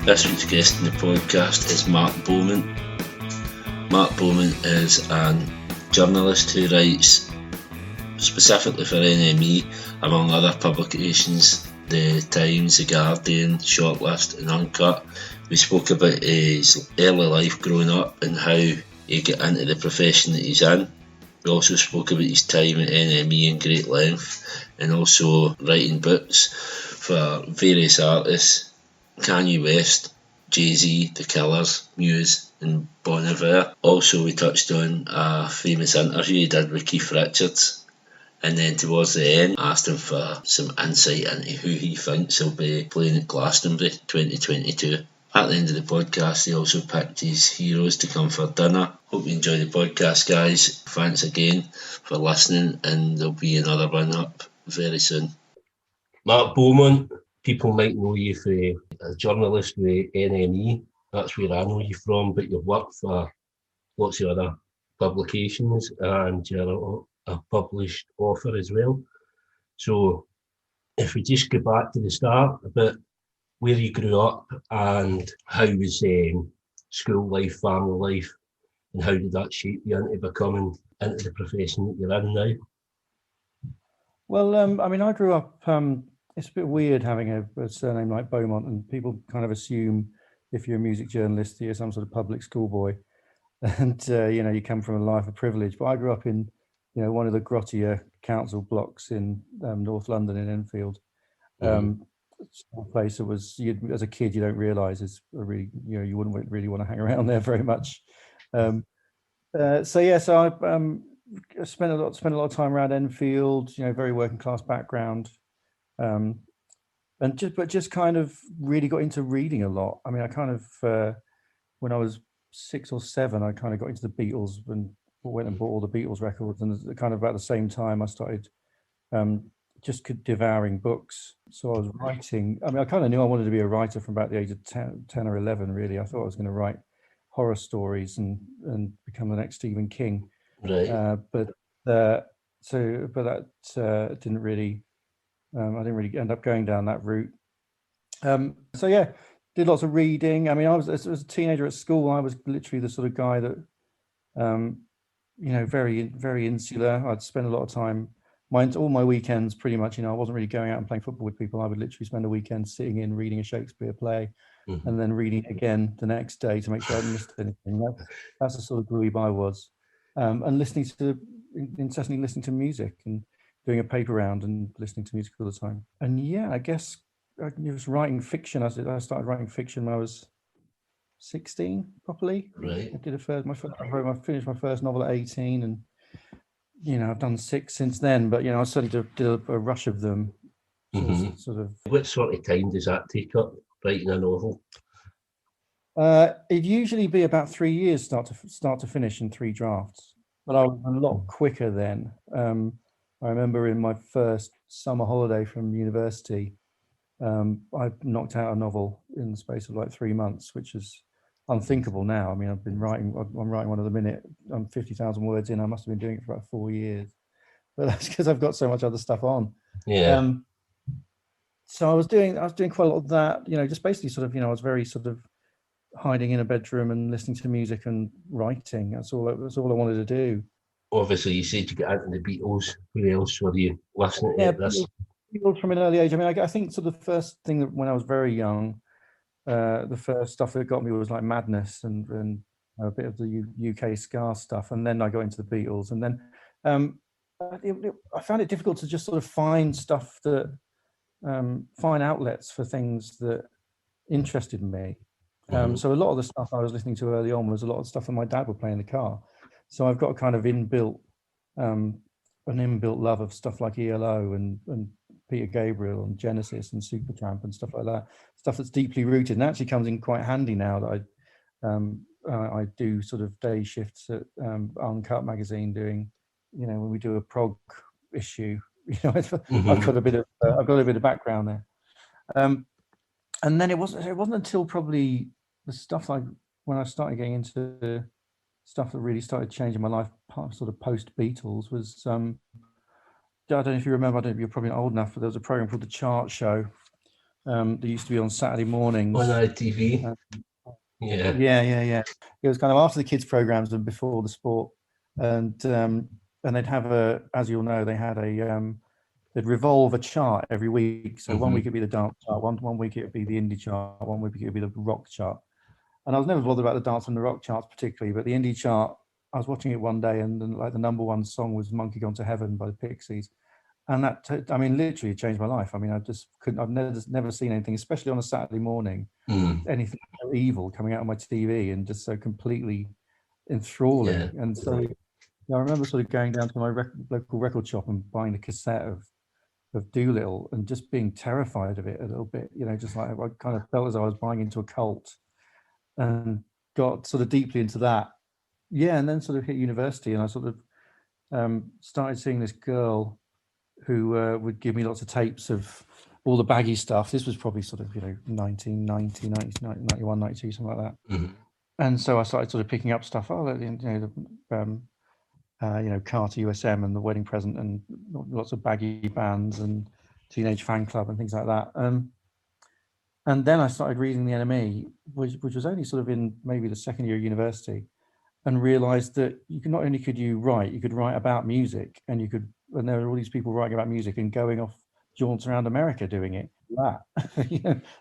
This week's guest in the podcast is Mark Beaumont. Mark Beaumont is a journalist who writes specifically for NME, among other publications, The Times, The Guardian, Shortlist and Uncut. We spoke about his early life growing up and how he got into the profession that he's in. We also spoke about his time at NME in great length and also writing books for various artists, Kanye West, Z, The Killers, Muse and Bon Iver. Also we touched on a famous interview he did with Keith Richards, and then towards the end asked him for some insight into who he thinks he'll be playing at Glastonbury 2022. At the end of the podcast he also picked his heroes to come for dinner. Hope you enjoy the podcast, guys. Thanks again for listening, and there'll be another one up very soon. Mark Beaumont, people might know you for a journalist with NME. That's where I know you from, but you've worked for lots of other publications and you're a published author as well. So if we just go back to the start, about where you grew up and how was school life, family life, and how did that shape you into becoming into the profession that you're in now? Well, I grew up, it's a bit weird having a surname like Beaumont, and people kind of assume if you're a music journalist, you're some sort of public schoolboy, and you come from a life of privilege. But I grew up in, one of the grottier council blocks in North London in Enfield. A place that was, as a kid, you don't realise is a really, you wouldn't really want to hang around there very much. So I spent a lot of time around Enfield. Very working class background. And just kind of really got into reading a lot. I mean, I kind of when I was 6 or 7, I kind of got into the Beatles and went and bought all the Beatles records. And kind of about the same time, I started just devouring books. So I was writing. I mean, I kind of knew I wanted to be a writer from about the age of 10 or 11. Really, I thought I was going to write horror stories and become the next Stephen King. Right. But that didn't really. I didn't really end up going down that route. So yeah, did lots of reading. I mean, as a teenager at school, I was literally the sort of guy that, very, very insular. I'd spend a lot of time, all my weekends pretty much, I wasn't really going out and playing football with people. I would literally spend a weekend sitting in, reading a Shakespeare play, and then reading it again the next day to make sure I hadn't missed anything. That's the sort of dweeb I was. And incessantly listening to music and doing a paper round and listening to music all the time. And yeah, I guess I was writing fiction. I started writing fiction when I was 16, properly. Right. I did I finished my first novel at 18, and I've done 6 since then. But I certainly did a rush of them. Sort of. What sort of time does that take up, writing a novel? It'd usually be about 3 years, start to finish, in 3 drafts. But I was a lot quicker then. I remember in my first summer holiday from university, I knocked out a novel in the space of like 3 months, which is unthinkable now. I mean, I'm writing one at the minute. I'm 50,000 words in. I must have been doing it for about 4 years, but that's because I've got so much other stuff on. Yeah. So I was doing quite a lot of that. Just basically sort of, I was very sort of hiding in a bedroom and listening to music and writing. That's all I wanted to do. Obviously, you said you got into the Beatles. Who else were you listening to? Beatles from an early age. I mean, I think sort of the first thing that when I was very young, the first stuff that got me was like Madness and a bit of the UK ska stuff, and then I got into the Beatles, and then I found it difficult to just sort of find stuff that find outlets for things that interested me. So a lot of the stuff I was listening to early on was a lot of stuff that my dad would play in the car. So I've got a kind of inbuilt love of stuff like ELO and Peter Gabriel and Genesis and Supertramp and stuff like that. Stuff that's deeply rooted and actually comes in quite handy now that I do sort of day shifts at Uncut magazine doing, when we do a prog issue. I've got a bit of background there. And then it wasn't until probably the stuff when I started getting into stuff that really started changing my life, sort of post Beatles, was I don't know if you remember. You're probably not old enough, but there was a program called The Chart Show that used to be on Saturday mornings. On ITV. Yeah. It was kind of after the kids' programs and before the sport, and they'd have as you'll know, they had they'd revolve a chart every week. So one week it'd be the dance chart, one week it'd be the indie chart, one week it'd be the rock chart. And I was never bothered about the dance and the rock charts particularly, but the indie chart, I was watching it one day, and then, like, the number one song was "Monkey Gone to Heaven" by the Pixies, and I mean, literally changed my life. I mean, I just couldn't. I've never seen anything, especially on a Saturday morning, anything so evil coming out of my TV and just so completely enthralling. Yeah. And so, I remember sort of going down to my local record shop and buying the cassette of Doolittle and just being terrified of it a little bit. You know, just like I kind of felt as though I was buying into a cult, and got sort of deeply into that. Yeah, and then sort of hit university, and I sort of started seeing this girl who would give me lots of tapes of all the baggy stuff. This was probably sort of, 1990, 91, 92, something like that. And so I started sort of picking up stuff. Carter USM and The Wedding Present and lots of baggy bands and Teenage Fan Club and things like that. And then I started reading the NME, which was only sort of in maybe the second year of university, and realized that not only could you write about music, and there are all these people writing about music and going off jaunts around America doing it.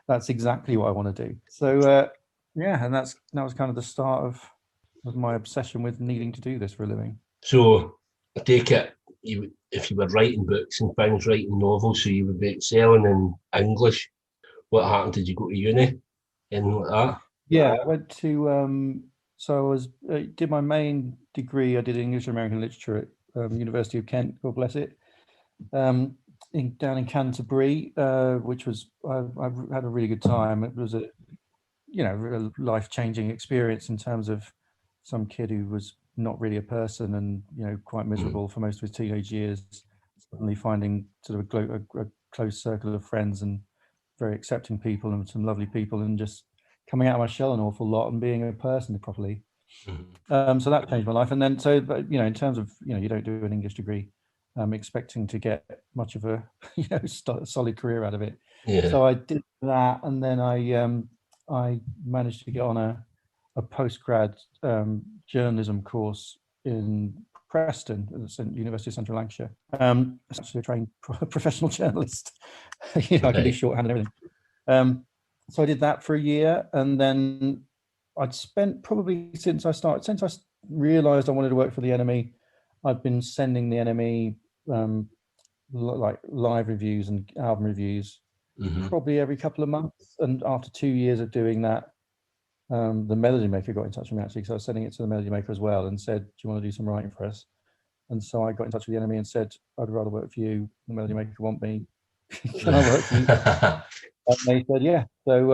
That's exactly what I want to do. So and that was kind of the start of my obsession with needing to do this for a living. So I take it, if you were writing books and things, writing novels, so you would be excelling in English. What happened? Did you go to uni? Anything like that? Yeah, I went to so I did my main degree. I did English and American literature at University of Kent, God bless it, down in Canterbury, which was I've had a really good time. It was a life-changing experience in terms of some kid who was not really a person and quite miserable for most of his teenage years, suddenly finding sort of a close circle of friends and very accepting people and some lovely people, and just coming out of my shell an awful lot and being a person properly. So that changed my life. And then, but in terms of, you don't do an English degree expecting to get much of a solid career out of it. Yeah. So I did that, and then I managed to get on a postgrad journalism course in Preston at the University of Central Lancashire. Actually a trained professional journalist. I can do shorthand and everything. So I did that for a year, and then I'd spent probably since I realised I wanted to work for the NME, I'd been sending the NME like live reviews and album reviews probably every couple of months. And after 2 years of doing that, the Melody Maker got in touch with me, actually, because I was sending it to the Melody Maker as well, and said, "Do you want to do some writing for us?" And so I got in touch with the NME and said, "I'd rather work for you. The Melody Maker want me. Can I work for you?" And they said, "Yeah." So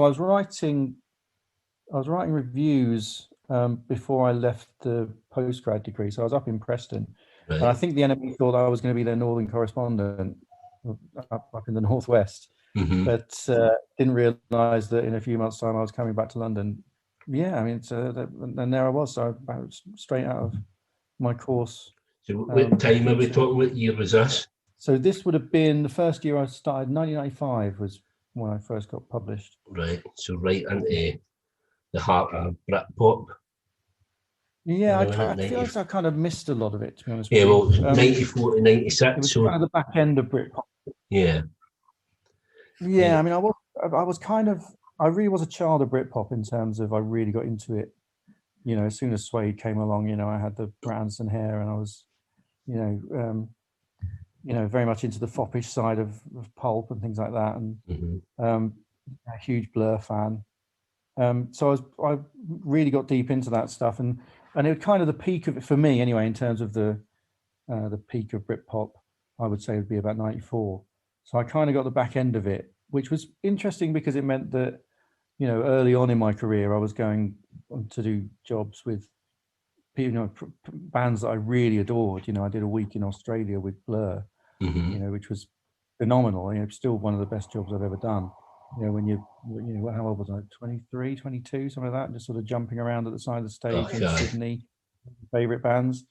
I was writing reviews before I left the postgrad degree. So I was up in Preston, and I think the NME thought I was going to be their northern correspondent up in the northwest, but didn't realise that in a few months' time I was coming back to London. Yeah, I mean, and there I was. So I was straight out of my course. So what time are we talking? What year was this? So this would have been the first year I started. 1995 was when I first got published. Right. So right into the heart of Britpop. Yeah, I feel like I kind of missed a lot of it, to be honest. Yeah, well, 94 to 96. It was kind of the back end of Britpop. Yeah. Yeah, I mean, I really was a child of Britpop in terms of I really got into it. As soon as Suede came along, I had the Branson hair, and I was, very much into the foppish side of pulp and things like that, and a huge Blur fan. So I really got deep into that stuff, and it was kind of the peak of it for me, anyway, in terms of the peak of Britpop. I would say would be about 94. So I kind of got the back end of it, which was interesting because it meant that, early on in my career, I was going on to do jobs with bands that I really adored. I did a week in Australia with Blur, which was phenomenal. Still one of the best jobs I've ever done. When how old was I? 23, 22, something like that, just sort of jumping around at the side of the stage in Sydney, favorite bands.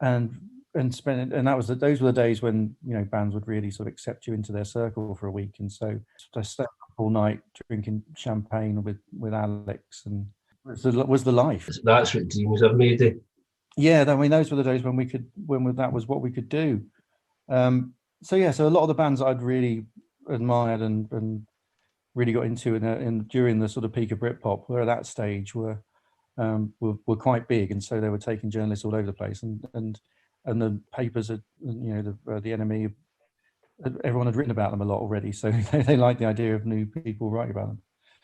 And and that was those were the days when bands would really sort of accept you into their circle for a week, and so I stayed up all night drinking champagne with Alex, and it was the life. That's what dreams are made of. Yeah, I mean, those were the days when that was what we could do. So a lot of the bands I'd really admired and really got into during the sort of peak of Britpop were at that stage were quite big, and so they were taking journalists all over the place, and the papers had, the NME, everyone had written about them a lot already, so they liked the idea of new people writing about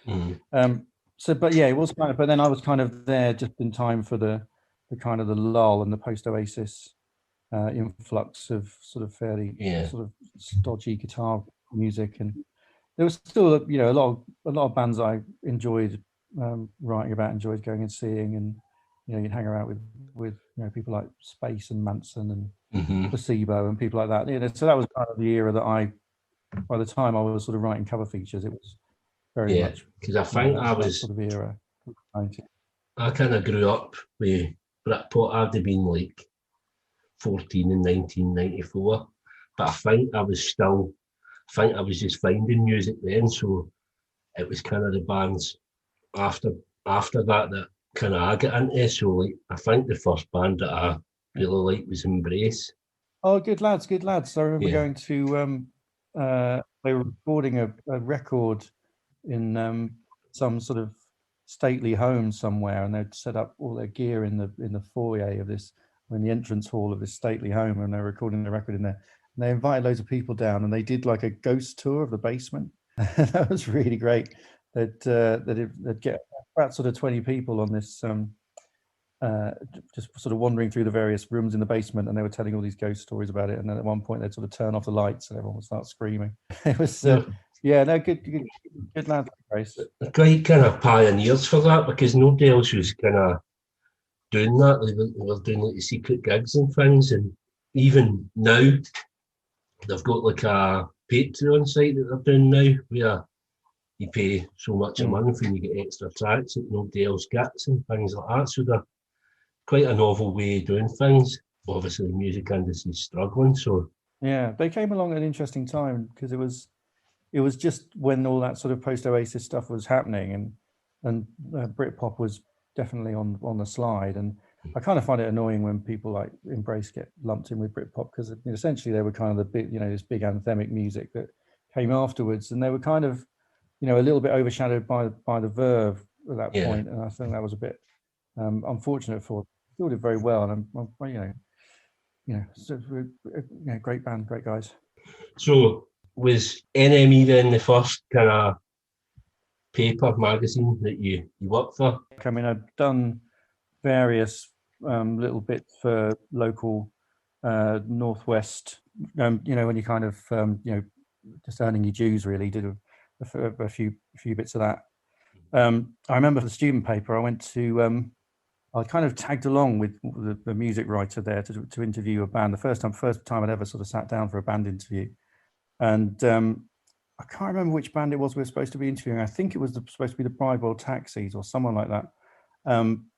them. It was kind of, but then I was kind of there just in time for the kind of the lull and the post Oasis influx of sort of fairly sort of stodgy guitar music, and there was still a lot of bands I enjoyed writing about, enjoyed going and seeing, and you'd hang around with people like Space and Manson and Placebo and people like that. So that was kind of the era that by the time I was sort of writing cover features, it was very much, because I think I was sort of era. I kind of grew up with Britpop. I'd have been like 14 in 1994, but I think I was just finding music then, so it was kind of the bands after that kind of I got into. So like, I think the first band that I really liked was Embrace. Oh, good lads. I remember going to they were recording a record in some sort of stately home somewhere, and they'd set up all their gear in the foyer of this, in the entrance hall of this stately home, and they were recording the record in there. And they invited loads of people down, and they did like a ghost tour of the basement. That was really great. They'd get about sort of 20 people on this, just sort of wandering through the various rooms in the basement, and they were telling all these ghost stories about it. And then at one point, they'd sort of turn off the lights, and everyone would start screaming. It was, good lads, Grace. Quite kind of pioneers for that, because nobody else was kind of doing that. They were doing like the secret gigs and things, and even now they've got like a Patreon site that they're doing now where you pay so much a month and you get extra tracks that nobody else gets and things like that. So they're quite a novel way of doing things. Obviously the music industry is struggling, so they came along at an interesting time, because it was just when all that sort of post Oasis stuff was happening, and Britpop was definitely on the slide. And I kind of find it annoying when people like Embrace get lumped in with Britpop, because essentially they were kind of the big, this big anthemic music that came afterwards, and they were kind of, a little bit overshadowed by the Verve at that point. And I think that was a bit unfortunate for them. Still did very well, and great band, great guys. So was NME then the first kind of paper magazine that you worked for? I mean, I've done various little bits for local Northwest, when you kind of just earning your dues, really. Did a few bits of that. I remember for the student paper, I went to I kind of tagged along with the music writer there to interview a band. The first time I'd ever sort of sat down for a band interview, and I can't remember which band it was we were supposed to be interviewing. I think it was supposed to be the Bridewell Taxis or someone like that.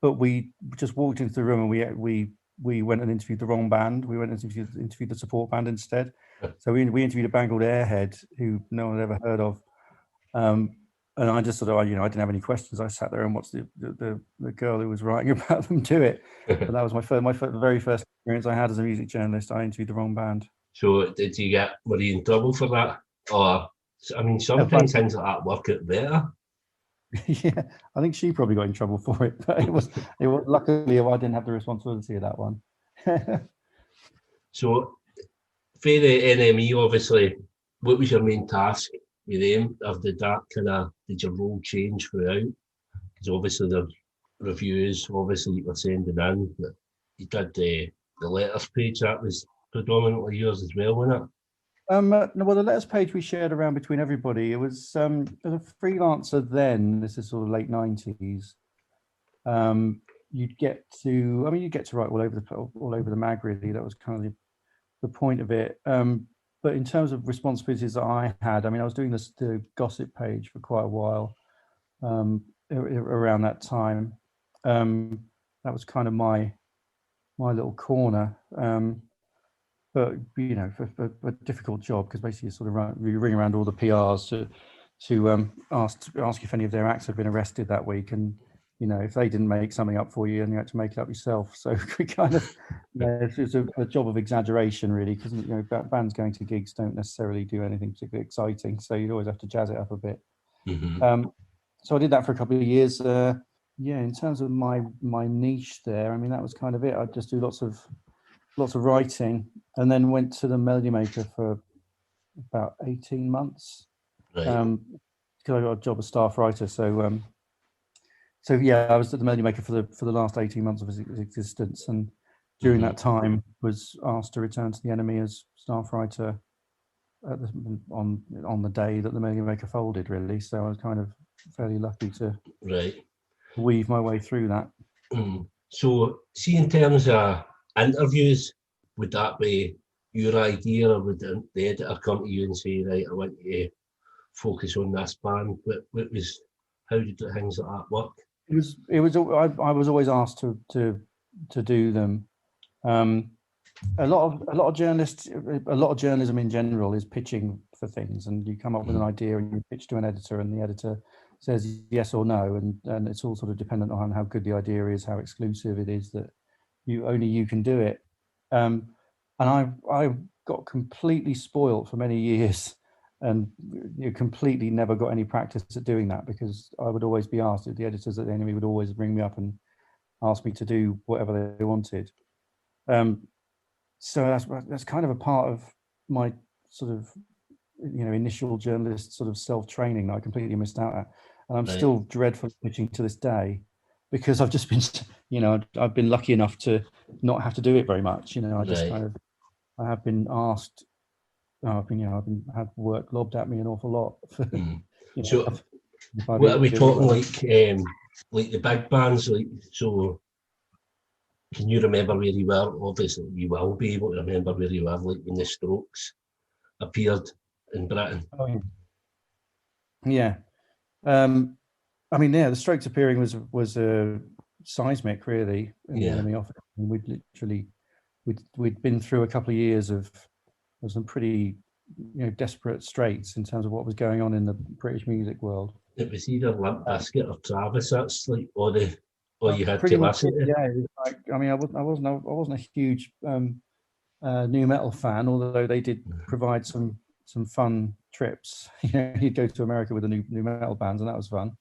But we just walked into the room and we went and interviewed the wrong band. We went and interviewed the support band instead. So we interviewed a band called Airhead, who no one had ever heard of. And I just sort of, I didn't have any questions. I sat there and watched the girl who was writing about them do it. But that was my very first experience I had as a music journalist. I interviewed the wrong band. So were you in trouble for that? Or, I mean, sometimes things like that work out better. Yeah, I think she probably got in trouble for it, but it was luckily I didn't have the responsibility of that one. So for the NME, obviously, what was your main task with them? Or did your role change throughout? Because obviously there's reviews, obviously you were sending in, but you did the letters page, that was predominantly yours as well, wasn't it? No, well, the letters page we shared around between everybody. It was as a freelancer then. This is sort of late 90s. You'd get to write all over the mag, really. That was kind of the point of it. But in terms of responsibilities that I had, I mean, I was doing the gossip page for quite a while around that time. That was kind of my little corner. but you know, for a difficult job, because basically you sort of you ring around all the PRs to ask if any of their acts have been arrested that week, and you know, if they didn't make something up for you, and you had to make it up yourself. So we kind of, you know, it's a job of exaggeration, really, because you know, bands going to gigs don't necessarily do anything particularly exciting, so you'd always have to jazz it up a bit. So I did that for a couple of years. Yeah, in terms of my niche there, I mean, that was kind of it. I'd just do lots of writing, and then went to the Melody Maker for about 18 months. Right. Because I got a job as staff writer. So so yeah, I was at the Melody Maker for the last 18 months of its existence, and during that time was asked to return to the NME as staff writer on the day that the Melody Maker folded, really. So I was kind of fairly lucky to weave my way through that. So, see, in terms of interviews, would that be your idea, or would the editor come to you and say, right, I want you to focus on this band? How did things like that work? I was always asked to do them. A lot of journalists, a lot of journalism in general is pitching for things, and you come up with an idea and you pitch to an editor, and the editor says yes or no, and it's all sort of dependent on how good the idea is, how exclusive it is, that only you can do it. And I got completely spoilt for many years, and completely never got any practice at doing that, because I would always be asked. The editors at the NME would always ring me up and ask me to do whatever they wanted. So that's kind of a part of my sort of, you know, initial journalist sort of self-training that I completely missed out at, and I'm still dreadful pitching to this day, because I've just been, you know, I've been lucky enough to not have to do it very much. You know, I just kind of, I have been asked, I've had work lobbed at me an awful lot. For, you know, so, what are we talking like the big bands? Like, so, can you remember where you were? Obviously, you will be able to remember where you were, like when the Strokes appeared in Britain. Oh, yeah. I mean, yeah, the Strokes appearing was seismic, really, in the enemy office. We'd been through a couple of years of some pretty, you know, desperate straits in terms of what was going on in the British music world. It was either Limp Bizkit or Travis. That's like all you had pretty to much listen to. Yeah, it was like, I mean, I wasn't a huge new metal fan, although they did provide some fun trips. You know, you'd go to America with the new metal bands, and that was fun.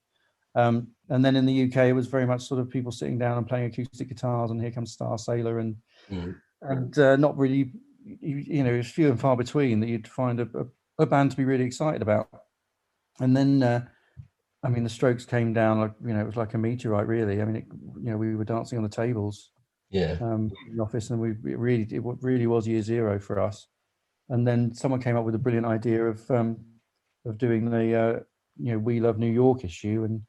And then in the UK, it was very much sort of people sitting down and playing acoustic guitars, and Here Comes Star Sailor, and not really, you know, it was few and far between that you'd find a band to be really excited about. And then, I mean, the Strokes came down like, you know, it was like a meteorite, really. I mean, you know, we were dancing on the tables, in the office, and it really was year zero for us. And then someone came up with a brilliant idea of doing the you know, We Love New York issue, and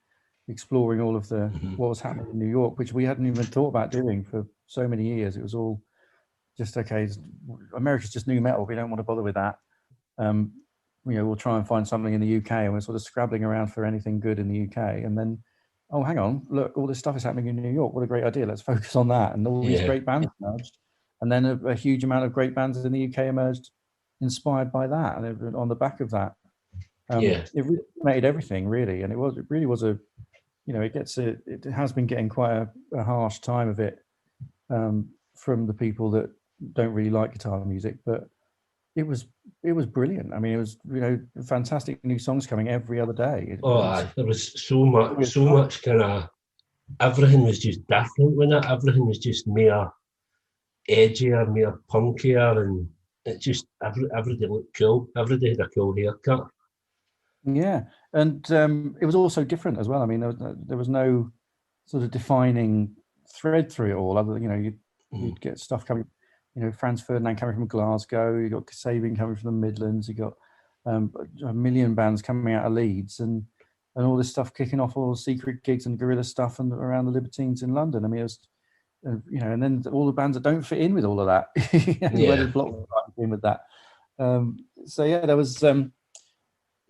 exploring all of the what was happening in New York, which we hadn't even thought about doing for so many years. It was all just, okay, America's just new metal, we don't want to bother with that. You know, we'll try and find something in the UK, and we're sort of scrabbling around for anything good in the UK, and then, oh, hang on, look, all this stuff is happening in New York, what a great idea, let's focus on that. And all these great bands emerged, and then a huge amount of great bands in the UK emerged inspired by that, and on the back of that. It really made everything, really, and it really was a, you know, it has been getting quite a harsh time of it, from the people that don't really like guitar music, but it was brilliant. I mean, it was, you know, fantastic new songs coming every other day. There was so much kind of, everything was just different when everything was just more edgier, more punkier, and it just everybody looked cool. Everybody had a cool haircut. Yeah, and it was also different as well. I mean, there was no sort of defining thread through it all. Other than, you know, you'd get stuff coming, you know, Franz Ferdinand coming from Glasgow, you got Kasabian coming from the Midlands, you got a million bands coming out of Leeds, and all this stuff kicking off, all the secret gigs and guerrilla stuff, and around the Libertines in London. I mean, it was, you know, and then all the bands that don't fit in with all of that. Where did Block fit in with that? So yeah, there was.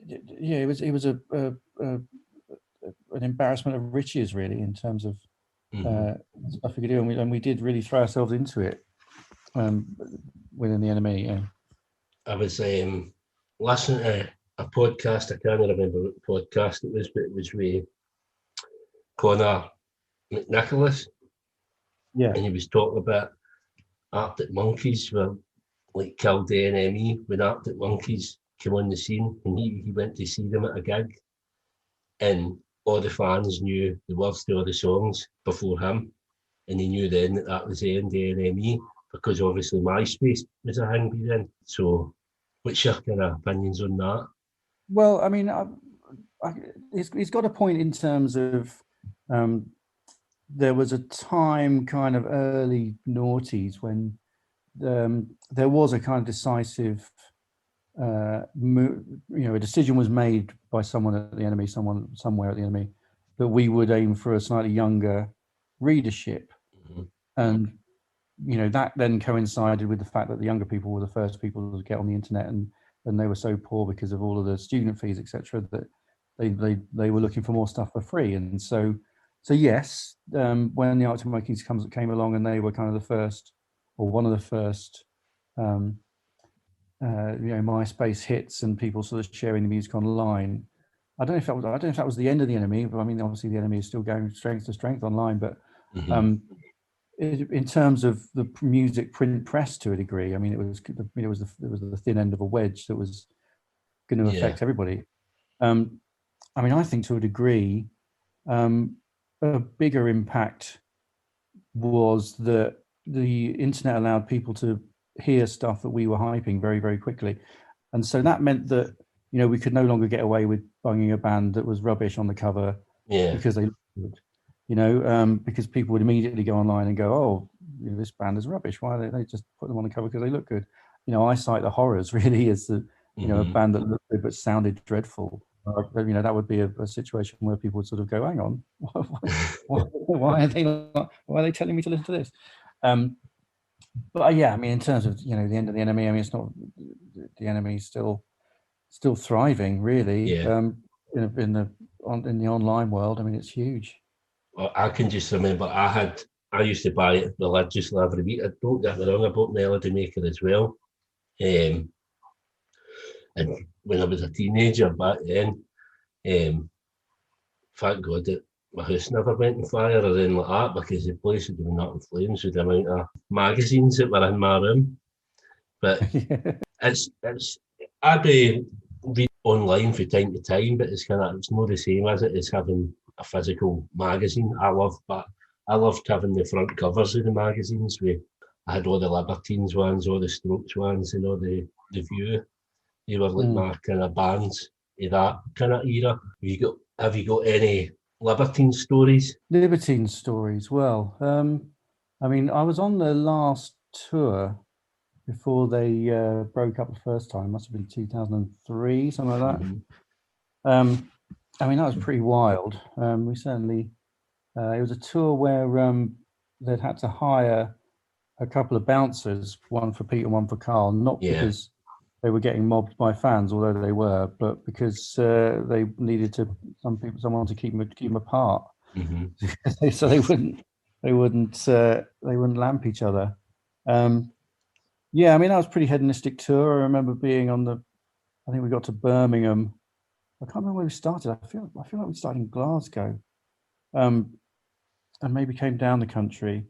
Yeah, it was an embarrassment of riches, really, in terms of stuff we could do, and we did really throw ourselves into it. within the NME. Yeah. I was listening to a podcast. I can't remember what podcast it was, but it was with Connor McNicholas, Yeah. and he was talking about Arctic Monkeys were like killed the NME when Arctic Monkeys came on the scene, and he went to see them at a gig, and all the fans knew the words to all the songs before him, and he knew then that was the end of the NME, because obviously MySpace was a thing by then. So what's your kind of opinions on that? Well, I mean, he's got a point in terms of there was a time, kind of early noughties, when there was a kind of decisive, a decision was made by someone at the NME, someone somewhere at the NME, that we would aim for a slightly younger readership, and that then coincided with the fact that the younger people were the first people to get on the internet, and they were so poor because of all of the student fees, etc., that they were looking for more stuff for free. And so yes, when the Arctic Monkeys came along, and they were kind of the first, or one of the first, MySpace hits, and people sort of sharing the music online. I don't know if that was the end of the NME, but I mean, obviously the NME is still going strength to strength online. But in terms of the music print press, to a degree, I mean, it was the thin end of a wedge that was going to affect everybody. I mean, I think to a degree, a bigger impact was that the internet allowed people to hear stuff that we were hyping very, very quickly, and so that meant that we could no longer get away with bunging a band that was rubbish on the cover, because they looked good, because people would immediately go online and go, oh, this band is rubbish. Why they just put them on the cover because they look good? I cite the Horrors really as a band that looked good but sounded dreadful. That would be a situation where people would sort of go, hang on, why are they telling me to listen to this? But yeah, I mean, in terms of the end of the NME, I mean, it's not, the NME is still thriving, really. In the online world, I mean, it's huge. Well, I can just remember I used to buy it religiously every week. Don't get me wrong, I bought Melody Maker as well. And when I was a teenager back then, thank God that my house never went on fire or anything like that, because the place would have been up in flames with the amount of magazines that were in my room. But it's I'd be read online from time to time, but it's not the same as it is having a physical magazine. I loved having the front covers of the magazines. I had all the Libertines ones, all the Strokes ones, and all the View. They were like my kind of bands of that kind of era. Have you got any Libertine stories? Libertine stories. Well, I mean, I was on the last tour before they broke up the first time. Must have been 2003, something like that. I mean, that was pretty wild. We certainly, it was a tour where they'd had to hire a couple of bouncers, one for Pete and one for Carl, not because they were getting mobbed by fans, although they were, but because they needed someone to keep them apart, so they wouldn't lamp each other. Yeah, I mean, that was a pretty hedonistic tour. I remember being I think we got to Birmingham. I can't remember where we started. I feel like we started in Glasgow, and maybe came down the country.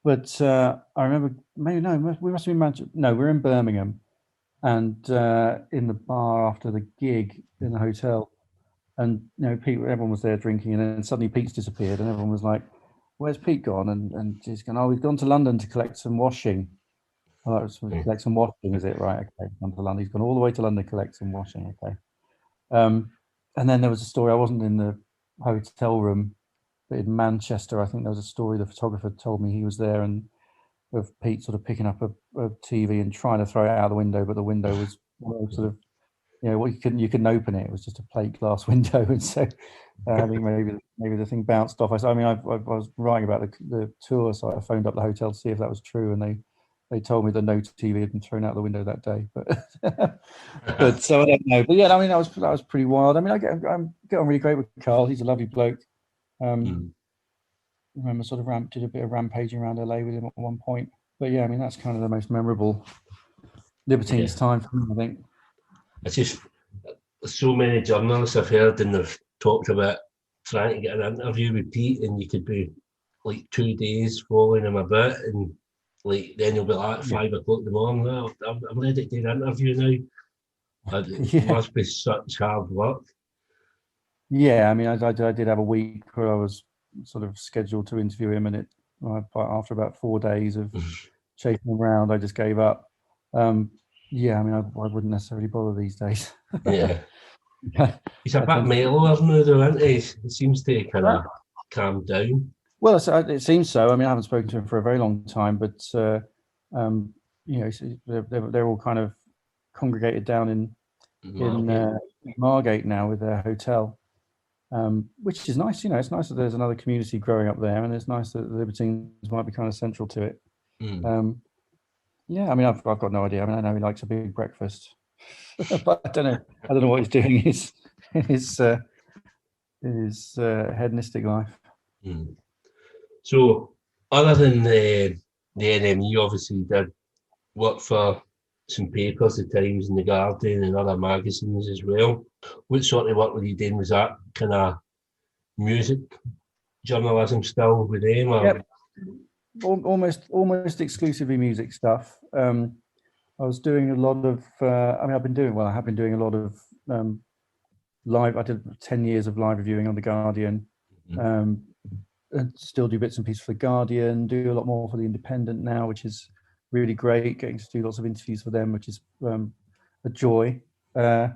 But I remember, we must have been Manchester. No, we were in Birmingham, and in the bar after the gig in the hotel, and Pete, everyone was there drinking, and then suddenly Pete's disappeared, and everyone was like, "Where's Pete gone?" And he's gone, "Oh, we've gone to London to collect some washing." Oh, collect some washing, is it? Right, okay. Gone to London. He's gone all the way to London to collect some washing. Okay. And then there was a story. I wasn't in the hotel room, but in Manchester, I think there was a story. The photographer told me he was there, and of Pete sort of picking up a TV and trying to throw it out the window, but the window was sort of, you couldn't open it. It was just a plate glass window, and so I think maybe the thing bounced off. I was writing about the tour, so I phoned up the hotel to see if that was true, and they told me that no TV had been thrown out the window that day, but so I don't know. But yeah, I mean, that was pretty wild. I mean, I get on really great with Carl. He's a lovely bloke. I remember sort of did a bit of rampaging around LA with him at one point. But yeah, I mean, that's kind of the most memorable Libertines time for me, I think. It's just so many journalists I've heard and they've talked about trying to get an interview with Pete, and you could be like 2 days following him about, and like then you'll be like at 5 o'clock in the morning. "Oh, I'm ready to do an interview now." It must be such hard work. Yeah, I mean, I did have a week where I was sort of scheduled to interview him, and after about 4 days of chasing him around, I just gave up. Yeah, I mean, I wouldn't necessarily bother these days. Yeah. He's a bit mellower now, though, isn't he? It seems to kind of calm down. Well, it seems so. I mean, I haven't spoken to him for a very long time, but you know, they're all kind of congregated down in Margate now with their hotel, which is nice. You know, it's nice that there's another community growing up there, and it's nice that the Libertines might be kind of central to it. Yeah, I mean, I've got no idea. I mean, I know he likes a big breakfast, but I don't know what he's doing in his hedonistic life. So, other than the NME, obviously, you did work for some papers, the Times and the Guardian, and other magazines as well. What sort of work were you doing? Was that kind of music journalism still with them? Or? Yep. Almost exclusively music stuff. I was doing a lot of. I have been doing a lot of live. I did 10 years of live reviewing on the Guardian. And still do bits and pieces for the Guardian. Do a lot more for the Independent now, which is really great. Getting to do lots of interviews for them, which is a joy. Yeah,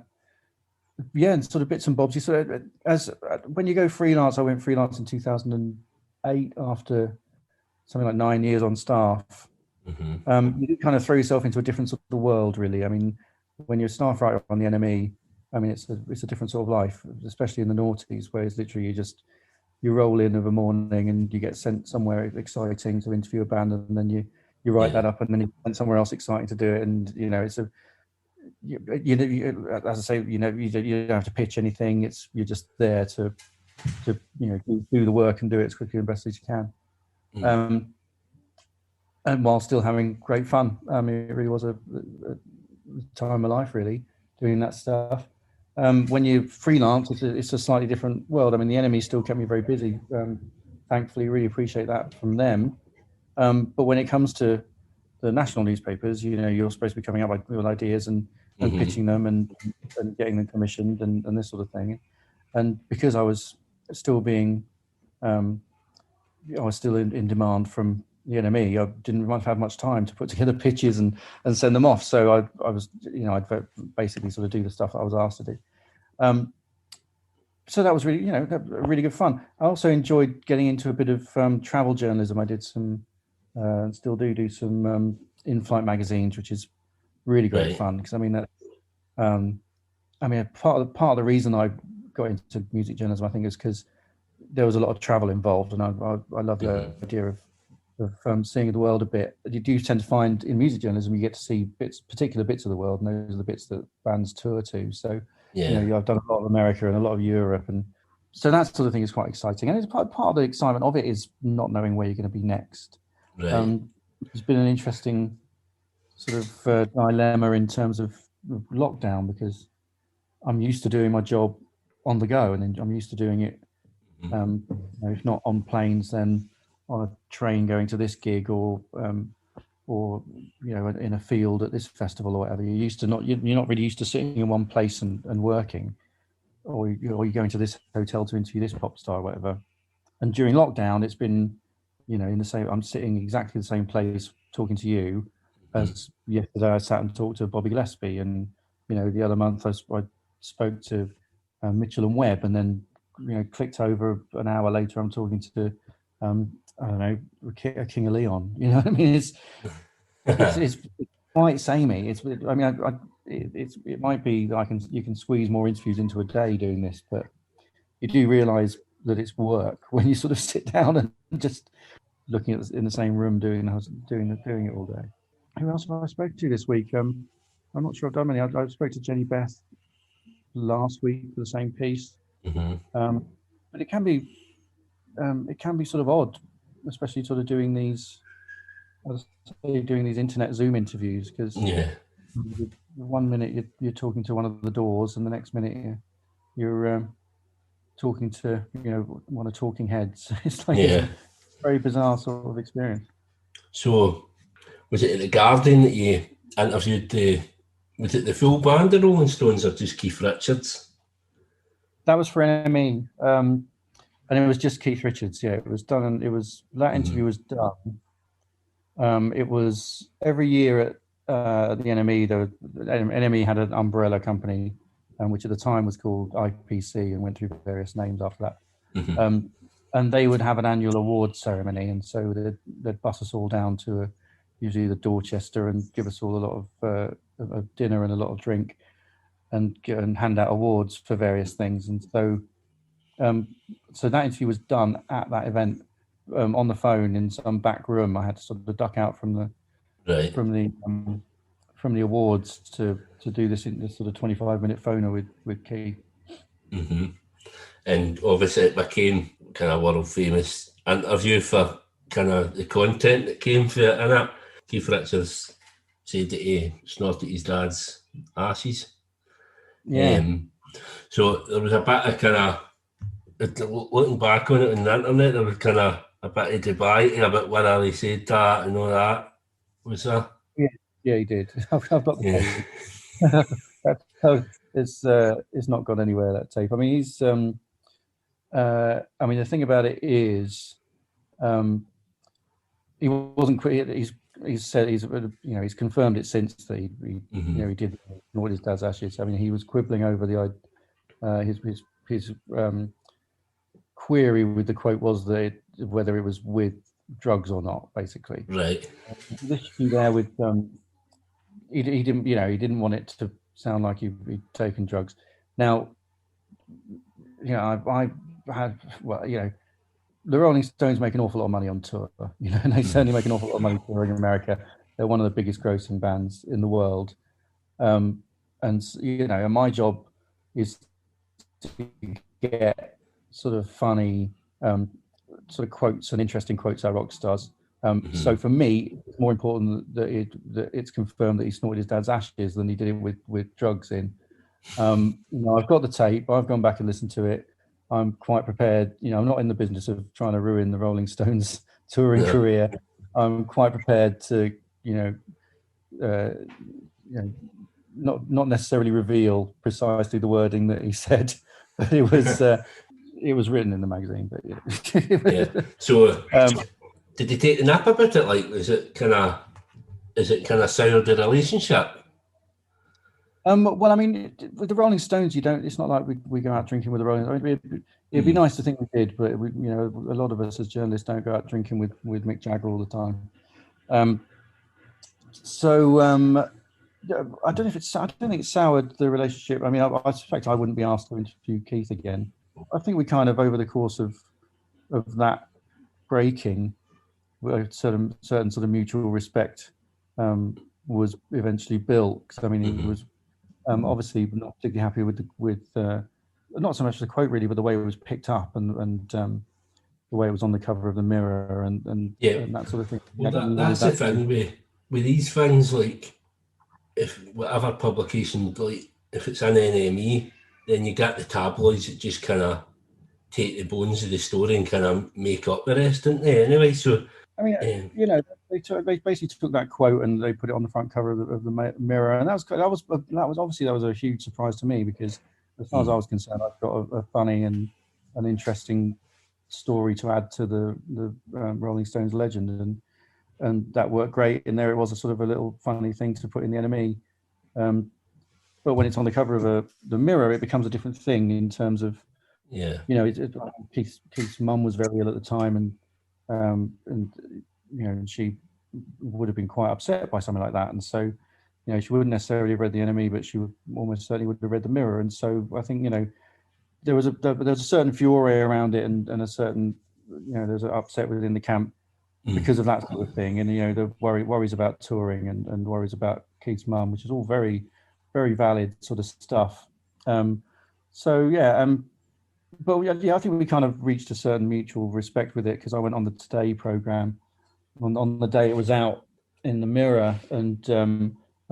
and sort of bits and bobs. You sort of, when you go freelance, I went freelance in 2008 after something like 9 years on staff. You kind of throw yourself into a different sort of world, really. I mean, when you're a staff writer on the NME, I mean, it's a different sort of life, especially in the noughties, where it's literally you roll in of a morning and you get sent somewhere exciting to interview a band, and then you write that up, and then you send somewhere else exciting to do it. And you know, as I say, you don't have to pitch anything. You're just there to do the work and do it as quickly and best as you can. And while still having great fun. I mean, it really was a time of my life, really, doing that stuff. When you freelance, it's a slightly different world. I mean, the NME still kept me very busy. Thankfully, really appreciate that from them. But when it comes to the national newspapers, you know, you're supposed to be coming up with ideas and pitching them and getting them commissioned and this sort of thing. And because I was still being, I was still in demand from the NME, I didn't have much time to put together pitches and send them off. So I was, you know, I'd basically sort of do the stuff that I was asked to do. So that was really, you know, really good fun. I also enjoyed getting into a bit of travel journalism. I did some, still do some in-flight magazines, which is really great fun. Because I mean part of the reason I got into music journalism, I think, is because there was a lot of travel involved, and I love the idea of seeing the world a bit. You do tend to find in music journalism you get to see particular bits of the world, and those are the bits that bands tour to. So you know, I've done a lot of America and a lot of Europe, and so that sort of thing is quite exciting. And it's part of the excitement of it is not knowing where you're going to be next. It's been an interesting sort of dilemma in terms of lockdown, because I'm used to doing my job on the go, and then I'm used to doing it, you know, if not on planes, then on a train going to this gig, or you know, in a field at this festival or whatever. You're not really used to sitting in one place and working, or you're going to this hotel to interview this pop star or whatever. And during lockdown, it's been, you know, I'm sitting exactly the same place talking to you as yesterday I sat and talked to Bobby Gillespie, and you know, the other month I spoke to Mitchell and Webb, and then, you know, clicked over an hour later I'm talking to I don't know, King of Leon. You know what I mean? It's quite samey. It might be that you can squeeze more interviews into a day doing this, but you do realise that it's work when you sort of sit down and just looking at in the same room doing it all day. Who else have I spoken to this week? I'm not sure I've done many. I spoke to Jenny Beth last week for the same piece, but it can be sort of odd, especially sort of doing these was doing these internet Zoom interviews, because Yeah. 1 minute you're talking to one of the Doors, and the next minute you're talking to one of Talking Heads. It's like it's Yeah. a very bizarre sort of experience. So was it at the Guardian that you interviewed was it the full band of Rolling Stones or just Keith Richards? That was for NME, and it was just Keith Richards. Yeah, it was done, and that interview was done. It was every year at the NME. The NME had an umbrella company, which at the time was called IPC, and went through various names after that. And they would have an annual awards ceremony, and so they'd bus us all down to usually the Dorchester and give us all a lot of dinner and a lot of drink, and hand out awards for various things. And so that interview was done at that event, on the phone in some back room. I had to sort of duck out from the awards to do this in this sort of 25-minute phoner with Keith. And obviously it became kind of world famous interview for kind of the content that came from it. And that Keith Richards said that he snorted his dad's ashes. Yeah. So there was a bit of kind of, looking back on it on the internet, there was kind of a bit of debate about whether he said that and all that. Was there? Yeah, he did. I've got the tape. It's not gone anywhere, that tape. I mean, he's the thing about it is, he wasn't. He's said he's confirmed it since that he did snort his dad's ashes. I mean, he was quibbling over his query with the quote was that whether it was with drugs or not, basically. Right. This issue there with he didn't want it to sound like he'd taken drugs. Now, I had the Rolling Stones make an awful lot of money on tour, and they certainly make an awful lot of money touring in America. They're one of the biggest grossing bands in the world, and my job is to get sort of funny sort of quotes and interesting quotes out of rock stars. So for me, it's more important that it's confirmed that he snorted his dad's ashes than he did it with drugs in. I've got the tape. I've gone back and listened to it. I'm quite prepared. I'm not in the business of trying to ruin the Rolling Stones touring career. I'm quite prepared to, not necessarily reveal precisely the wording that he said, but it was written in the magazine. But So, did he take the nap about it? Like, is it kind of soured the relationship? Well, I mean, with the Rolling Stones, it's not like we go out drinking with the Rolling Stones. It'd be nice to think we did, but a lot of us as journalists don't go out drinking with Mick Jagger all the time. I don't think it soured the relationship. I mean, I suspect I wouldn't be asked to interview Keith again. I think we kind of, over the course of that breaking, a certain sort of mutual respect was eventually built. Because I mean, he was obviously not particularly happy with not so much the quote really, but the way it was picked up and the way it was on the cover of the Mirror and that sort of thing. Well, that's the thing with these things, like, if whatever publication, like if it's in NME, then you get the tabloids that just kind of take the bones of the story and kind of make up the rest, don't they? Anyway, so I mean, they basically took that quote and they put it on the front cover of the Mirror, and that was obviously a huge surprise to me, because as far as I was concerned, I've got a funny and an interesting story to add to the Rolling Stones legend, and that worked great. And there it was, a sort of a little funny thing to put in the NME. But when it's on the cover of the Mirror, it becomes a different thing in terms of, Keith's mum was very ill at the time, and she would have been quite upset by something like that. And so, she wouldn't necessarily have read the NME, but she would almost certainly would have read the Mirror. And so I think, there was a certain fury around it, and a certain, there's an upset within the camp because of that sort of thing. And, the worries about touring and worries about Keith's mum, which is all very, very valid sort of stuff. But I think we kind of reached a certain mutual respect with it, because I went on the Today program on the day it was out in the Mirror, and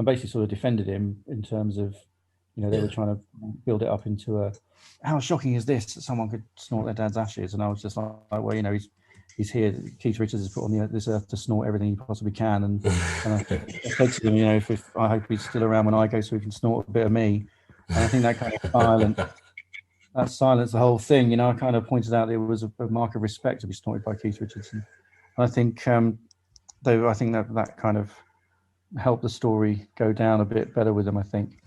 basically sort of defended him in terms of, they were trying to build it up into how shocking is this that someone could snort their dad's ashes, and I was just like, well, he's here. Keith Richards is put on this earth to snort everything he possibly can, and I said to them, if I hope he's still around when I go, so he can snort a bit of me. And I think that kind of silenced the whole thing. I kind of pointed out that it was a mark of respect to be snorted by Keith Richards, and I think I think that kind of helped the story go down a bit better with him, I think.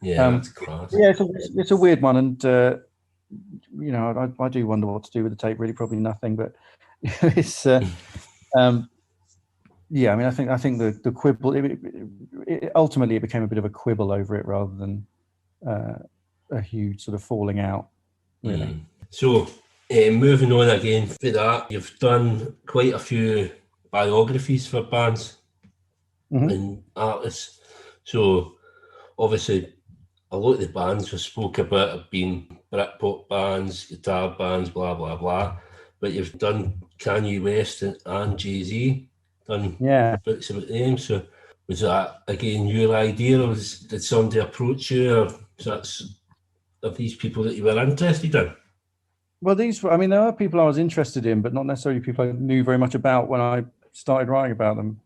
That's class. Yeah, it's a weird one, and I do wonder what to do with the tape. Really, probably nothing. But it's I mean, I think the quibble. It ultimately it became a bit of a quibble over it rather than a huge sort of falling out. Really. So moving on again for that, you've done quite a few biographies for bands and artists. So obviously, a lot of the bands we spoke about have been Britpop bands, guitar bands, blah, blah, blah. But you've done Kanye West and Jay-Z, done books about them. So was that, again, your idea, or did somebody approach you, or are these people that you were interested in? Well, there are people I was interested in, but not necessarily people I knew very much about when I started writing about them.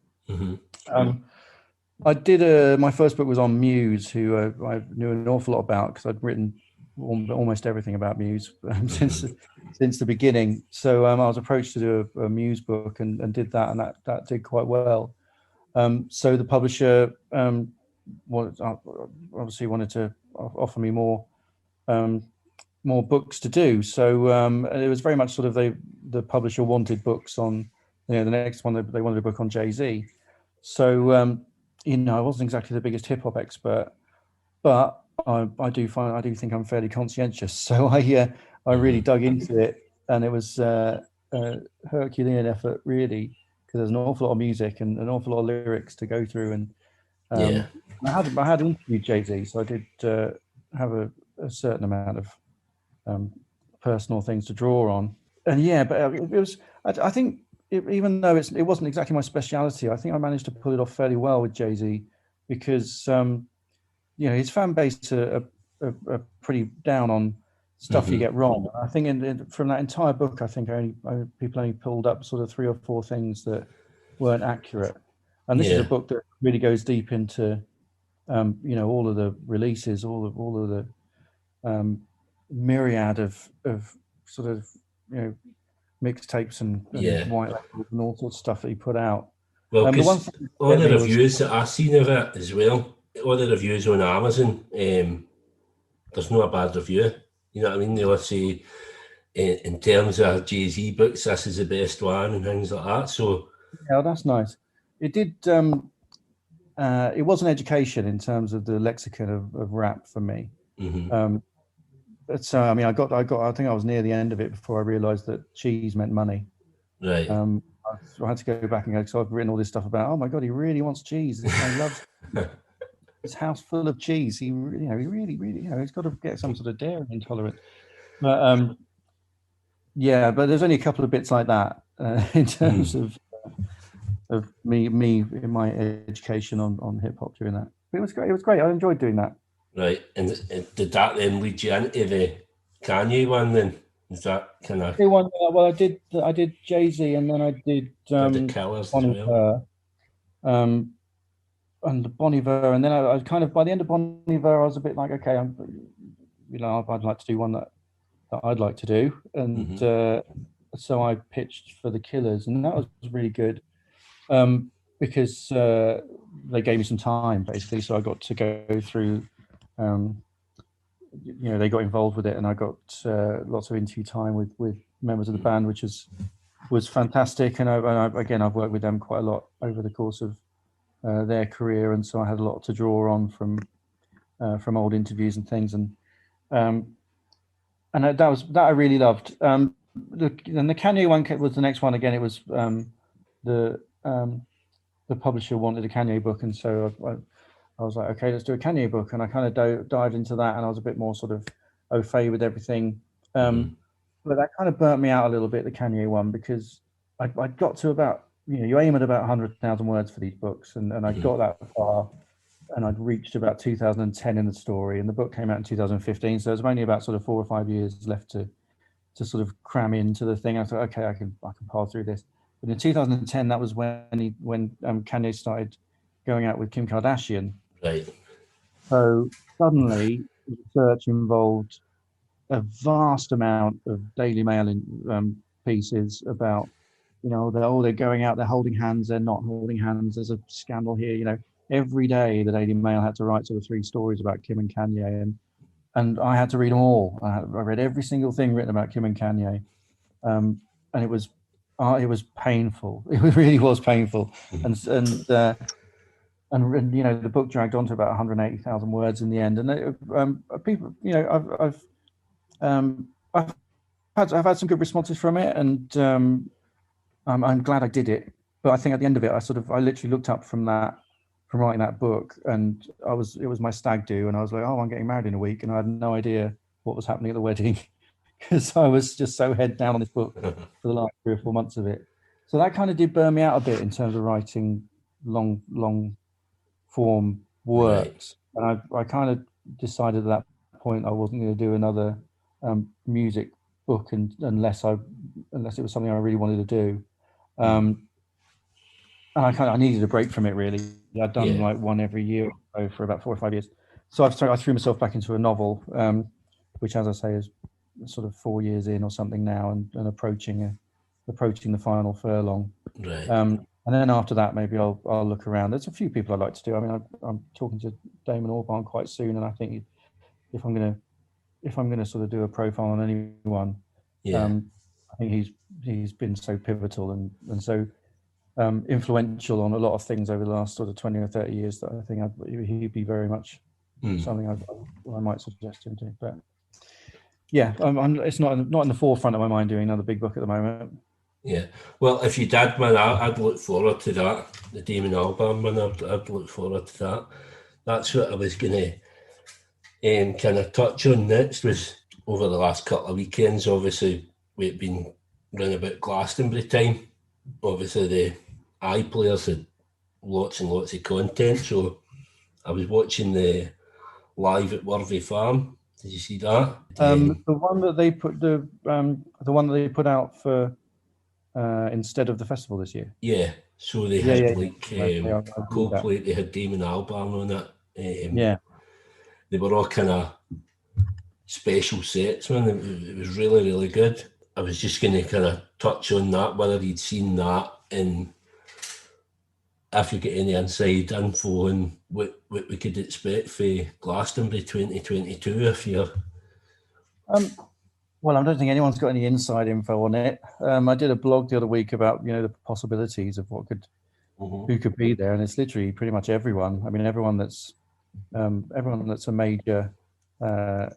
I did my first book was on Muse, who I knew an awful lot about because I'd written almost everything about Muse since the beginning. So I was approached to do a Muse book and did that, and that did quite well. So the publisher obviously wanted to offer me more books to do. So it was very much sort of the publisher wanted books on, the next one they wanted a book on Jay-Z. So I wasn't exactly the biggest hip hop expert, but I do think I'm fairly conscientious. So I really dug into it, and it was a Herculean effort, really, because there's an awful lot of music and an awful lot of lyrics to go through. And I had interviewed Jay-Z, so I did have a certain amount of personal things to draw on. And but it was, I think, even though it wasn't exactly my speciality, I think I managed to pull it off fairly well with Jay-Z, because his fan base are pretty down on stuff you get wrong. I think from that entire book, I think people only pulled up sort of 3 or 4 things that weren't accurate. And this is a book that really goes deep into all of the releases, all of the myriad of sort of mixtapes and white labels and all sorts of stuff that he put out. Well, because all the reviews that I've seen of it as well, all the reviews on Amazon, there's no a bad review. You know what I mean? They'll say, in terms of Jay-Z books, this is the best one and things like that. So that's nice. It did. It was an education in terms of the lexicon of rap for me. But so I got. I think I was near the end of it before I realised that cheese meant money. Right. I had to go back and go. So I've written all this stuff about. Oh my God, he really wants cheese. This guy loves his house full of cheese. He really, he's got to get some sort of dairy intolerance. But but there's only a couple of bits like that in terms of me in my education on hip hop doing that. But it was great. It was great. I enjoyed doing that. Right, and did that then lead you into the Kanye one? Then is that kind of? Well, I did Jay-Z, and then I did the Killers Bon Iver, and Bon Iver, and then I kind of by the end of Bon Iver, I was a bit like, okay, I'd like to do one that I'd like to do, and so I pitched for the Killers, and that was really good, because they gave me some time basically, so I got to go through. They got involved with it, and I got lots of interview time with members of the band, which was fantastic. And I've worked with them quite a lot over the course of their career, and so I had a lot to draw on from old interviews and things. And that I really loved. And the Kanye one was the next one. Again, it was the publisher wanted a Kanye book, and so I was like, okay, let's do a Kanye book. And I kind of dived into that, and I was a bit more sort of au fait with everything. But that kind of burnt me out a little bit, the Kanye one, because I got to about you aim at about 100,000 words for these books, and I got that far, and I'd reached about 2010 in the story, and the book came out in 2015, so there's only about sort of 4 or 5 years left to sort of cram into the thing. I thought, okay, I can power through this. But in 2010, that was when Kanye started going out with Kim Kardashian. Right. So suddenly, the research involved a vast amount of Daily Mail pieces about, they're going out, they're holding hands, they're not holding hands, there's a scandal here. Every day the Daily Mail had to write sort of 3 stories about Kim and Kanye, and I had to read them all. I read every single thing written about Kim and Kanye, and it was painful. It really was painful, and the book dragged on to about 180,000 words in the end. And people, I've had some good responses from it, and I'm glad I did it. But I think at the end of it, I literally looked up from writing that book, and it was my stag do, and I was like, oh, I'm getting married in a week, and I had no idea what was happening at the wedding because I was just so head down on this book for the last 3 or 4 months of it. So that kind of did burn me out a bit in terms of writing long form works. Right. And I kind of decided at that point I wasn't going to do another music book unless it was something I really wanted to do. And I needed a break from it, really. I'd done like one every year or so for about 4 or 5 years. So I threw myself back into a novel, which, as I say, is sort of 4 years in or something now, and approaching the final furlong. Right. And then after that, maybe I'll look around. There's a few people I'd like to do. I mean, I'm talking to Damon Albarn quite soon, and I think if I'm gonna sort of do a profile on anyone, I think he's been so pivotal and so influential on a lot of things over the last sort of 20 or 30 years that I think he'd be very much something I might suggest him to. But yeah, it's not in the forefront of my mind doing another big book at the moment. Yeah, well, if you did, man, I'd look forward to that. The Damon Albarn one, I'd look forward to that. That's what I was going to kind of touch on next. Was over the last couple of weekends, obviously we've been running about Glastonbury time. Obviously the iPlayers had lots and lots of content, so I was watching the live at Worthy Farm. Did you see that? The one that they put out for instead of the festival this year. Yeah, so they had Coldplay. They had Damon Albarn on it. They were all kind of special sets, man. It was really, really good. I was just going to kind of touch on that, whether you'd seen that, and if you get any inside info on what we could expect for Glastonbury 2022, if you're... Well, I don't think anyone's got any inside info on it. I did a blog the other week about the possibilities of who could be there, and it's literally pretty much everyone. I mean, everyone that's a major, a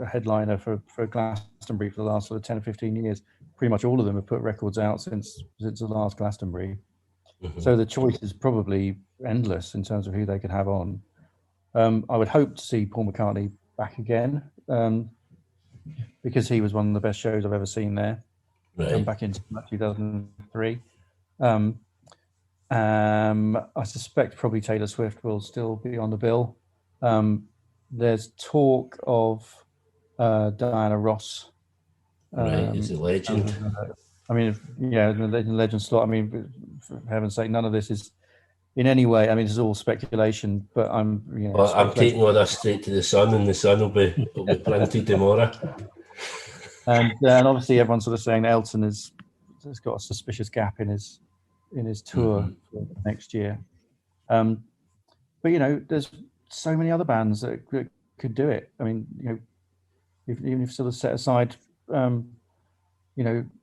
headliner for Glastonbury for the last sort of 10 or 15 years. Pretty much all of them have put records out since the last Glastonbury. So the choice is probably endless in terms of who they could have on. I would hope to see Paul McCartney back again. Because he was one of the best shows I've ever seen there, back in 2003. I suspect probably Taylor Swift will still be on the bill. There's talk of Diana Ross. Is a legend. I mean, legend slot. I mean, for heaven's sake, none of this is in any way. I mean, this is all speculation. But I'm taking all that straight to the Sun, and the Sun will be printed tomorrow. And obviously, everyone's sort of saying Elton has got a suspicious gap in his tour for next year. But there's so many other bands that could do it. I mean, even if sort of set aside,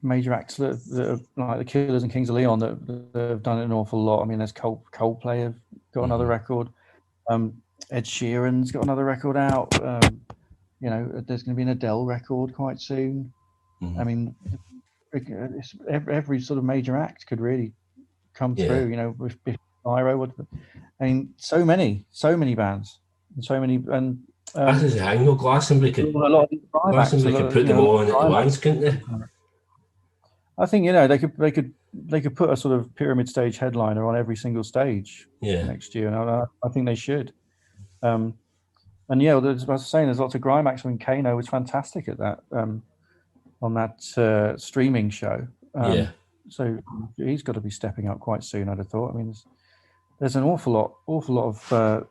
major acts that are like the Killers and Kings of Leon that have done it an awful lot. I mean, there's Coldplay have got another record. Ed Sheeran's got another record out. There's going to be an Adele record quite soon. I mean, every sort of major act could really come through. With Pyro. I mean, so many bands, and so many. And that's the thing. Glastonbury could put them all in at once, couldn't they? I think they could they could put a sort of pyramid stage headliner on every single stage next year, and I think they should. And yeah, as I was saying, there's lots of grime acts. I mean, Kano was fantastic at that on that streaming show. So he's got to be stepping up quite soon, I'd have thought. I mean, there's an awful lot of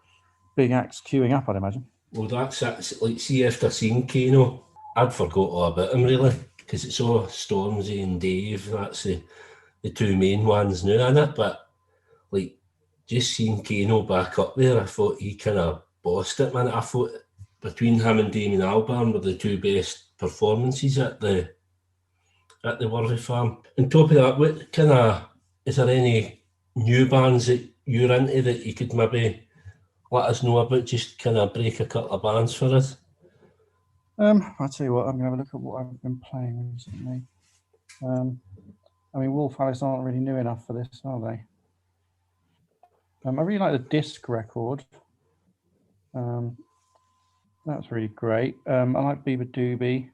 big acts queuing up, I'd imagine. Well, that's like, see, after seeing Kano, I'd forgot all about him really, because it's all Stormzy and Dave. That's the two main ones now, isn't it? But like, just seeing Kano back up there, I thought he kind of bossed it, man. I thought between him and Damien Albarn were the two best performances at the Worthy Farm. On top of that, what kind of, is there any new bands that you're into that you could maybe let us know about? Just kind of break a couple of bands for us. I'll tell you what, I'm going to have a look at what I've been playing recently. I mean, Wolf Alice aren't really new enough for this, are they? I really like the disc record. That's really great. I like Bieber Doobie.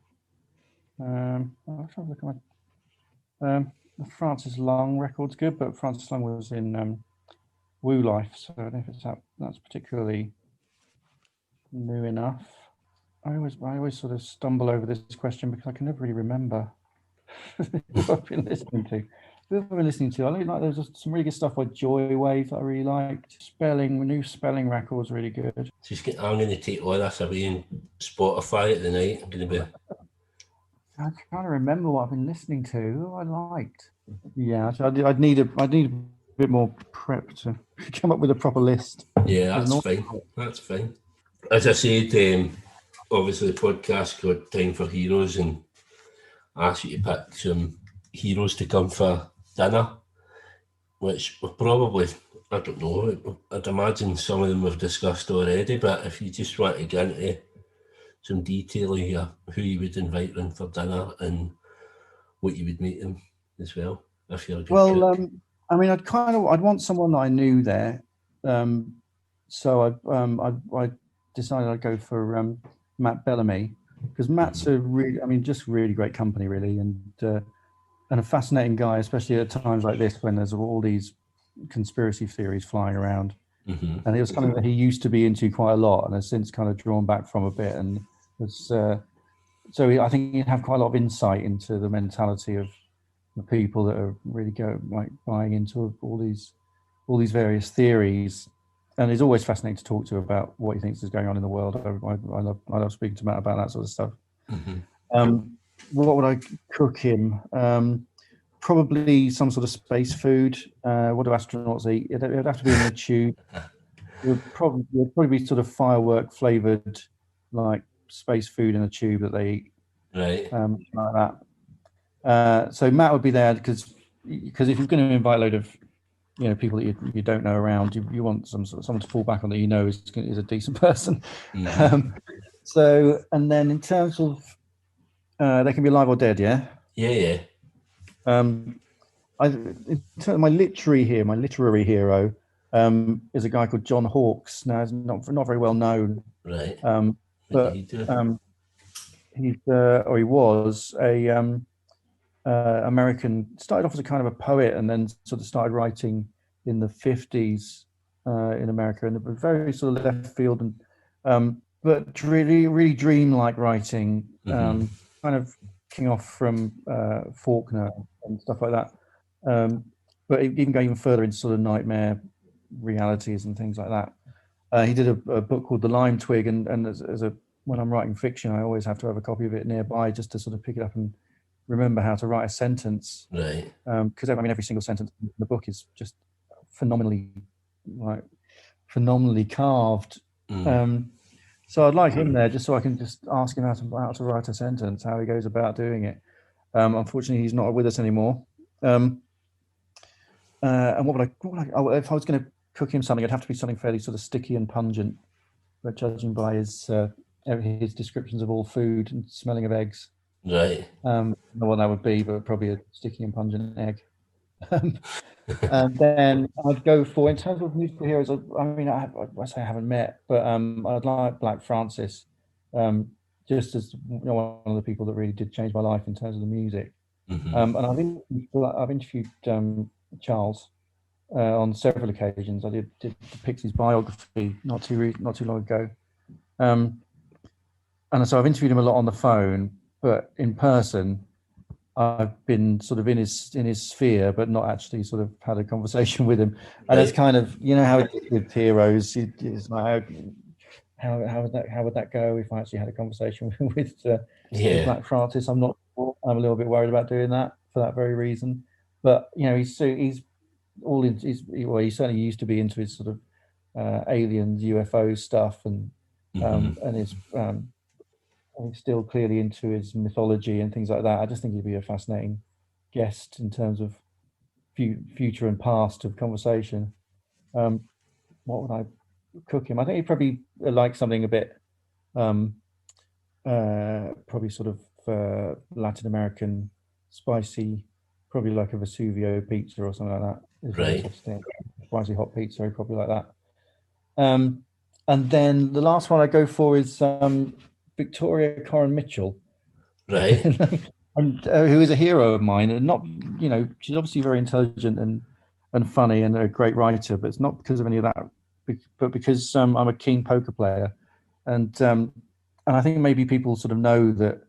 I'll try to look at my... the Francis Long record's good, but Francis Long was in Woo Life, so I don't know if it's that's particularly new enough. I always sort of stumble over this question because I can never really remember what I've been listening to. I really like, there's just some really good stuff like Joy Wave that I really liked. New spelling record's really good. I'm going to take all this away and Spotify it tonight. I'm going to be... I'm trying to remember what I've been listening to. Who I liked. Yeah, so I'd need a bit more prep to come up with a proper list. Yeah, that's fine. As I said, obviously the podcast called Time for Heroes, and I asked you to pick some heroes to come for dinner, which we're probably, I don't know, I'd imagine some of them we've discussed already, but if you just want to get into some detail here, who you would invite them for dinner and what you would make them as well, if you're a good cook. I mean, I'd want someone that I knew there, so I decided I'd go for Matt Bellamy, because Matt's a really great company, really, and a fascinating guy, especially at times like this when there's all these conspiracy theories flying around. Mm-hmm. And it was something that he used to be into quite a lot, and has since kind of drawn back from a bit. And it's, so I think he'd have quite a lot of insight into the mentality of the people that are really buying into all these various theories. And it's always fascinating to talk to about what he thinks is going on in the world. I love speaking to Matt about that sort of stuff. Mm-hmm. What would I cook him? Probably some sort of space food. What do astronauts eat? It would have to be in a tube. It would probably be sort of firework flavored, like space food in a tube that they eat. Right. Like that. So Matt would be there because if you're going to invite a load of people that you don't know around, you want someone to fall back on that is a decent person. Mm-hmm. So, and then in terms of they can be alive or dead, yeah. Yeah. In terms of my literary hero is a guy called John Hawkes. Now, he's not very well known, right? But he was a American. Started off as a kind of a poet, and then sort of started writing in the 50s in America, and very sort of left field, and but really dreamlike writing. Mm-hmm. Kind of kicking off from Faulkner and stuff like that. But even going even further into sort of nightmare realities and things like that. He did a book called The Lime Twig, and when I'm writing fiction, I always have to have a copy of it nearby just to sort of pick it up and remember how to write a sentence. Right. Because every single sentence in the book is just phenomenally carved. Mm. So I'd like him there just so I can just ask him how to write a sentence, how he goes about doing it. Unfortunately, he's not with us anymore. And what would I if I was going to cook him something, it'd have to be something fairly sort of sticky and pungent, but judging by his descriptions of all food and smelling of eggs. Right. I don't know what that would be, but probably a sticky and pungent egg. And then I'd go for, in terms of musical heroes, I say I haven't met, but I'd like Black Francis, just as one of the people that really did change my life in terms of the music. Mm-hmm. And I've interviewed Charles on several occasions. I did the Pixies biography not too long ago, and so I've interviewed him a lot on the phone, but in person, I've been sort of in his sphere, but not actually sort of had a conversation with him. And it's kind of, you know how it is with heroes. It's like, how would that go if I actually had a conversation with Black Francis? I'm a little bit worried about doing that for that very reason. But you know, he's he certainly used to be into his sort of aliens, UFO stuff, and his he's still clearly into his mythology and things like that. I just think he'd be a fascinating guest in terms of future and past of conversation. What would I cook him? I think he'd probably like something a bit, probably sort of Latin American, spicy, probably like a Vesuvio pizza or something like that. Right. Spicy hot pizza, probably like that. And then the last one I go for is Victoria Coren Mitchell, right, who is a hero of mine, and not, you know, she's obviously very intelligent and funny and a great writer, but it's not because of any of that, but because I'm a keen poker player, and I think maybe people sort of know that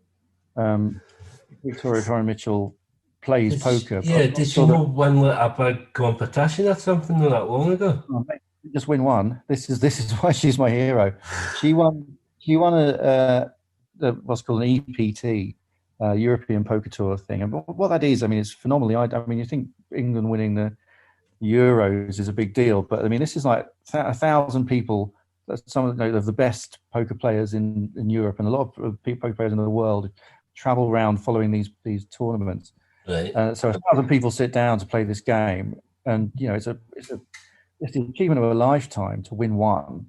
Victoria Coren Mitchell plays poker. Yeah, did she win like a big competition or something not that long ago? Just win one. This is why she's my hero. She won what's called an EPT, European Poker Tour thing. And what that is, I mean, it's phenomenally. I mean, you think England winning the Euros is a big deal, but I mean, this is like 1,000 people. That's some of the best poker players in Europe, and a lot of poker players in the world travel around following these tournaments. Right. So 1,000 people sit down to play this game, and you know, it's the achievement of a lifetime to win one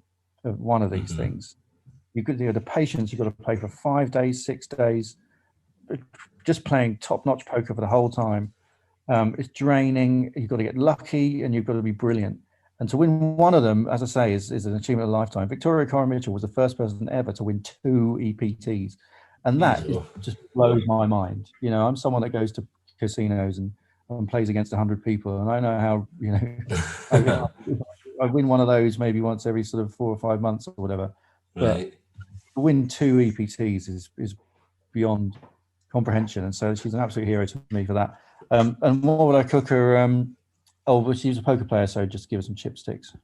of these things. You've got the patience. You've got to play for 5 days, 6 days, just playing top-notch poker for the whole time. It's draining. You've got to get lucky, and you've got to be brilliant. And to win one of them, as I say, is an achievement of a lifetime. Victoria Coren Mitchell was the first person ever to win 2 EPTs, and that just blows my mind. You know, I'm someone that goes to casinos and plays against 100 people, and I know how, you know, I win one of those maybe once every sort of 4 or 5 months or whatever. But to win 2 EPTs is beyond comprehension, and so she's an absolute hero to me for that. And what would I cook her? But she's a poker player, so just give her some chipsticks.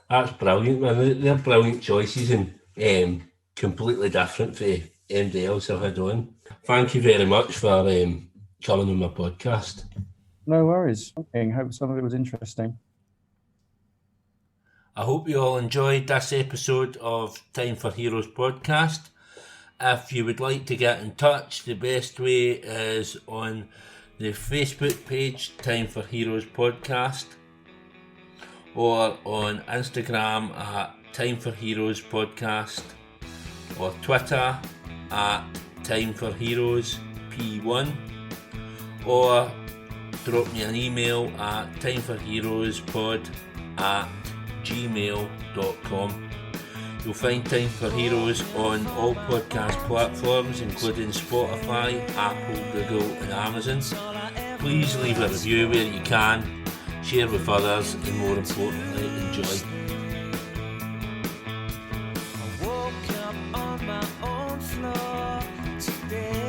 That's brilliant, man. They're brilliant choices and completely different for anybody else I've had on. Thank you very much for coming on my podcast. No worries. I hope some of it was interesting. I hope you all enjoyed this episode of Time for Heroes podcast. If you would like to get in touch, the best way is on the Facebook page, Time for Heroes podcast, or on Instagram at Time for Heroes podcast, or Twitter at Time for Heroes P1, or drop me an email at timeforheroespod@gmail.com. You'll find Time for Heroes on all podcast platforms, including Spotify, Apple, Google and Amazon. Please leave a review where you can, share with others, and more importantly, enjoy. I woke up on my own floor today.